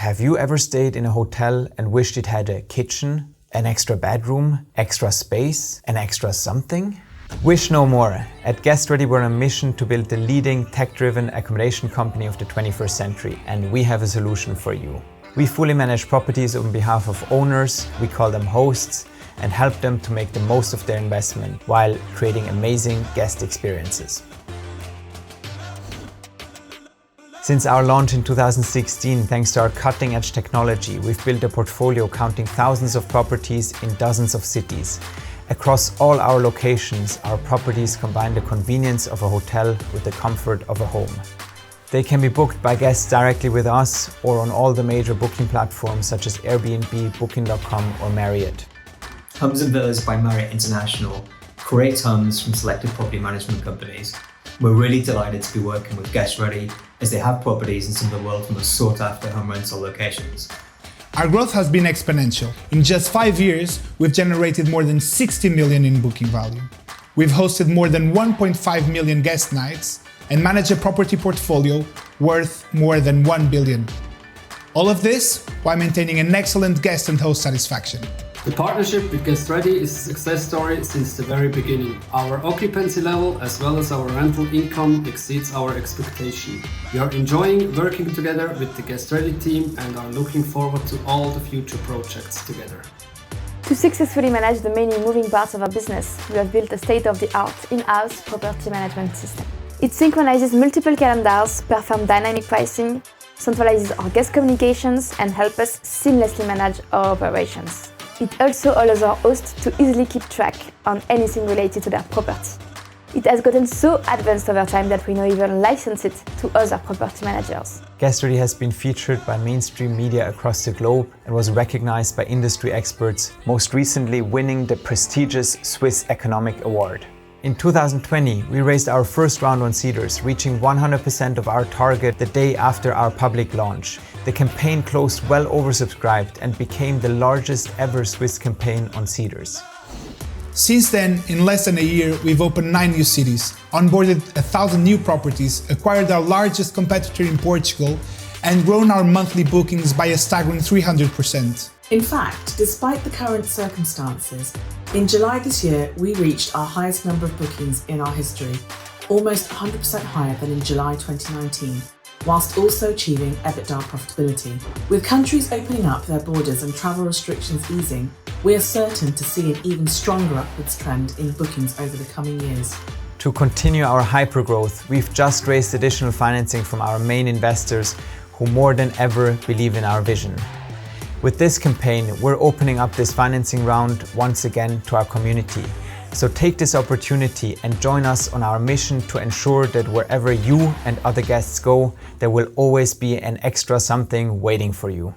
Have you ever stayed in a hotel and wished it had a kitchen, an extra bedroom, extra space, an extra something? Wish no more. At GuestReady, we're on a mission to build the leading tech-driven accommodation company of the 21st century, and we have a solution for you. We fully manage properties on behalf of owners, we call them hosts, and help them to make the most of their investment while creating amazing guest experiences. Since our launch in 2016, thanks to our cutting-edge technology, we've built a portfolio counting thousands of properties in dozens of cities. Across all our locations, our properties combine the convenience of a hotel with the comfort of a home. They can be booked by guests directly with us or on all the major booking platforms such as Airbnb, Booking.com or Marriott. Homes and Villas by Marriott International create homes from selected property management companies. We're really delighted to be working with GuestReady as they have properties in some of the world's most sought-after home rental locations. Our growth has been exponential. In just 5 years, we've generated more than 60 million in booking value. We've hosted more than 1.5 million guest nights and managed a property portfolio worth more than 1 billion. All of this while maintaining an excellent guest and host satisfaction. The partnership with GuestReady is a success story since the very beginning. Our occupancy level as well as our rental income exceeds our expectation. We are enjoying working together with the GuestReady team and are looking forward to all the future projects together. To successfully manage the many moving parts of our business, we have built a state-of-the-art in-house property management system. It synchronizes multiple calendars, performs dynamic pricing, centralizes our guest communications and helps us seamlessly manage our operations. It also allows our hosts to easily keep track on anything related to their property. It has gotten so advanced over time that we now even license it to other property managers. GuestReady has been featured by mainstream media across the globe and was recognized by industry experts, most recently winning the prestigious Swiss Economic Award. In 2020, we raised our first round on Cedars, reaching 100% of our target the day after our public launch. The campaign closed well oversubscribed and became the largest ever Swiss campaign on Cedars. Since then, in less than a year, we've opened 9 new cities, onboarded 1,000 new properties, acquired our largest competitor in Portugal, and grown our monthly bookings by a staggering 300%. In fact, despite the current circumstances, in July this year, we reached our highest number of bookings in our history, almost 100% higher than in July 2019, whilst also achieving EBITDA profitability. With countries opening up their borders and travel restrictions easing, we are certain to see an even stronger upwards trend in bookings over the coming years. To continue our hypergrowth, we've just raised additional financing from our main investors who more than ever believe in our vision. With this campaign, we're opening up this financing round once again to our community. So take this opportunity and join us on our mission to ensure that wherever you and other guests go, there will always be an extra something waiting for you.